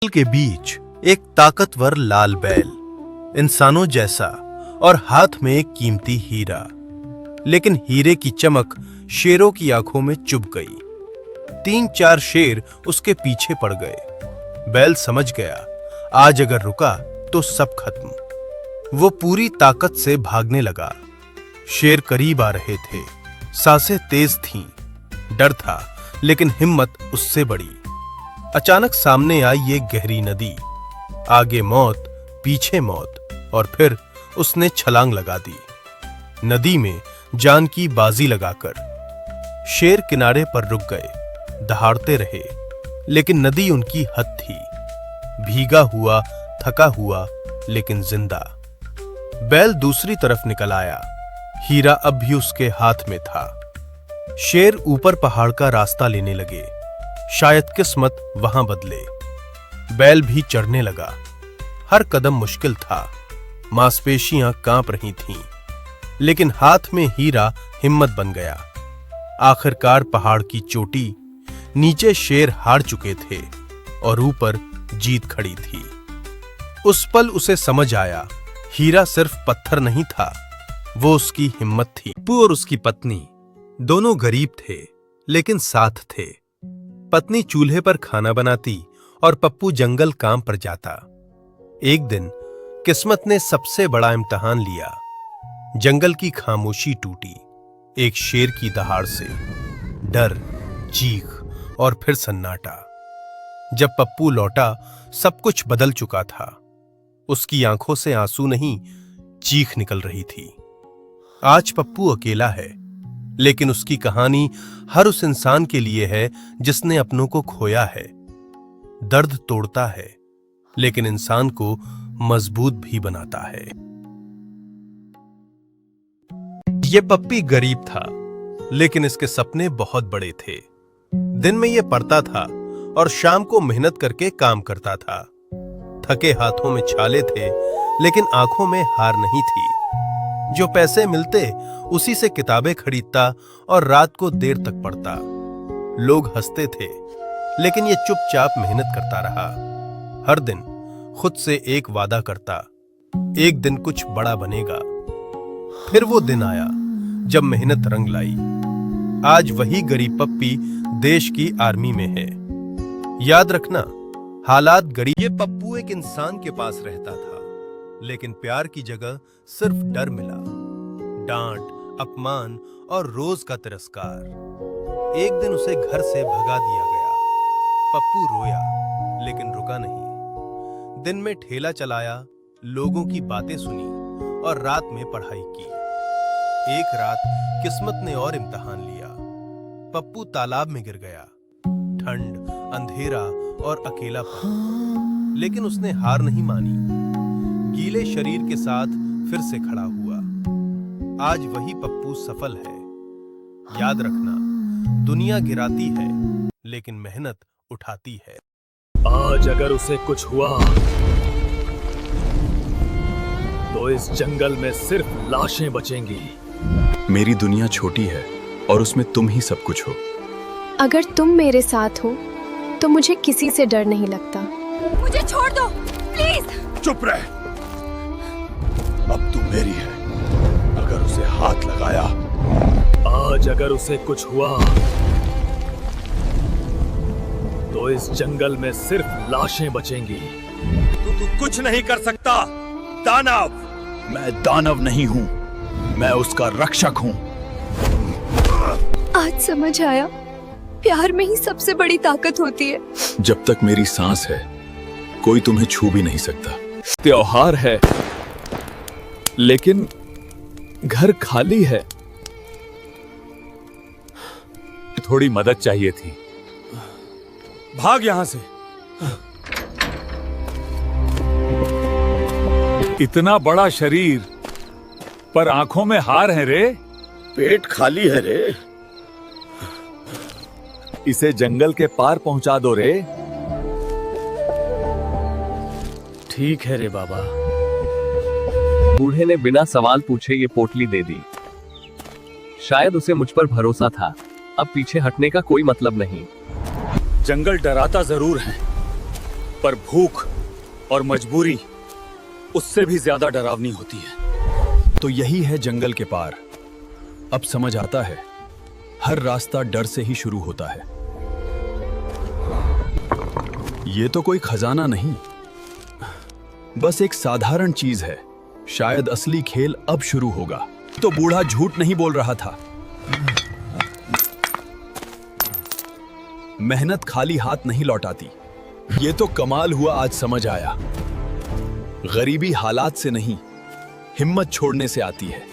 के बीच एक ताकतवर लाल बैल, इंसानों जैसा, और हाथ में एक कीमती हीरा। लेकिन हीरे की चमक शेरों की आंखों में चुभ गई। 3-4 शेर उसके पीछे पड़ गए। बैल समझ गया, आज अगर रुका तो सब खत्म। वो पूरी ताकत से भागने लगा। शेर करीब आ रहे थे, सांसें तेज थीं। डर था, लेकिन हिम्मत उससे बड़ी। अचानक सामने आई एक गहरी नदी। आगे मौत, पीछे मौत, और फिर उसने छलांग लगा दी, नदी में जान की बाजी लगाकर। शेर किनारे पर रुक गए, दहाड़ते रहे, लेकिन नदी उनकी हद थी। भीगा हुआ, थका हुआ, लेकिन जिंदा। बैल दूसरी तरफ निकल आया। हीरा अब भी उसके हाथ में था। शेर ऊपर पहाड़ का रास्ता लेने लगे। शायद किस्मत वहां बदले। बैल भी चढ़ने लगा। हर कदम मुश्किल था, मांसपेशियां कांप रही थीं, लेकिन हाथ में हीरा हिम्मत बन गया। आखिरकार पहाड़ की चोटी, नीचे शेर हार चुके थे और ऊपर जीत खड़ी थी। उस पल उसे समझ आया, हीरा सिर्फ पत्थर नहीं था, वो उसकी हिम्मत थी। पप्पू और उसकी पत्नी दोनों गरीब थे, लेकिन साथ थे। पत्नी चूल्हे पर खाना बनाती और पप्पू जंगल काम पर जाता। एक दिन किस्मत ने सबसे बड़ा इम्तिहान लिया। जंगल की खामोशी टूटी, एक शेर की दहाड़ से। डर, चीख और फिर सन्नाटा। जब पप्पू लौटा, सब कुछ बदल चुका था। उसकी आंखों से आंसू नहीं, चीख निकल रही थी। आज पप्पू अकेला है, लेकिन उसकी कहानी हर उस इंसान के लिए है जिसने अपनों को खोया है। दर्द तोड़ता है, लेकिन इंसान को मजबूत भी बनाता है। ये पप्पी गरीब था, लेकिन इसके सपने बहुत बड़े थे। दिन में ये पढ़ता था और शाम को मेहनत करके काम करता था। थके हाथों में छाले थे, लेकिन आंखों में हार नहीं थी। जो पैसे मिलते उसी से किताबें खरीदता और रात को देर तक पढ़ता। लोग हंसते थे, लेकिन ये चुपचाप मेहनत करता रहा। हर दिन खुद से एक वादा करता, एक दिन कुछ बड़ा बनेगा। फिर वो दिन आया जब मेहनत रंग लाई। आज वही गरीब पप्पी देश की आर्मी में है। याद रखना, हालात गरीब। ये पप्पू एक इंसान के पास रहता था, लेकिन प्यार की जगह सिर्फ डर मिला। डांट, अपमान और रोज का तिरस्कार। एक दिन उसे घर से भगा दिया गया। पप्पू रोया, लेकिन रुका नहीं। दिन में ठेला चलाया, लोगों की बातें सुनी और रात में पढ़ाई की। एक रात किस्मत ने और इम्तिहान लिया। पप्पू तालाब में गिर गया। ठंड, अंधेरा और अकेलापन, लेकिन उसने हार नहीं मानी। गीले शरीर के साथ फिर से खड़ा हुआ। आज वही पप्पू सफल है। याद रखना, दुनिया गिराती है, लेकिन मेहनत उठाती है। आज अगर उसे कुछ हुआ तो इस जंगल में सिर्फ लाशें बचेंगी। मेरी दुनिया छोटी है और उसमें तुम ही सब कुछ हो। अगर तुम मेरे साथ हो तो मुझे किसी से डर नहीं लगता। मुझे छोड़ दो, प्लीज। चुप रह, अब तू मेरी है। अगर उसे हाथ लगाया, आज अगर उसे कुछ हुआ तो इस जंगल में सिर्फ लाशें बचेंगी। तू कुछ नहीं कर सकता, दानव। मैं दानव नहीं हूँ, मैं उसका रक्षक हूँ। आज समझ आया, प्यार में ही सबसे बड़ी ताकत होती है। जब तक मेरी सांस है, कोई तुम्हें छू भी नहीं सकता। त्योहार है, लेकिन घर खाली है। थोड़ी मदद चाहिए थी। भाग यहां से। इतना बड़ा शरीर पर आंखों में हार है रे। पेट खाली है रे। इसे जंगल के पार पहुंचा दो रे। ठीक है रे बाबा। बूढ़े ने बिना सवाल पूछे ये पोटली दे दी। शायद उसे मुझ पर भरोसा था। अब पीछे हटने का कोई मतलब नहीं। जंगल डराता जरूर है, पर भूख और मजबूरी उससे भी ज्यादा डरावनी होती है। तो यही है जंगल के पार। अब समझ आता है, हर रास्ता डर से ही शुरू होता है। ये तो कोई खजाना नहीं, बस एक साधारण चीज है। शायद असली खेल अब शुरू होगा। तो बूढ़ा झूठ नहीं बोल रहा था। मेहनत खाली हाथ नहीं लौटाती। ये तो कमाल हुआ, आज समझ आया। गरीबी हालात से नहीं, हिम्मत छोड़ने से आती है।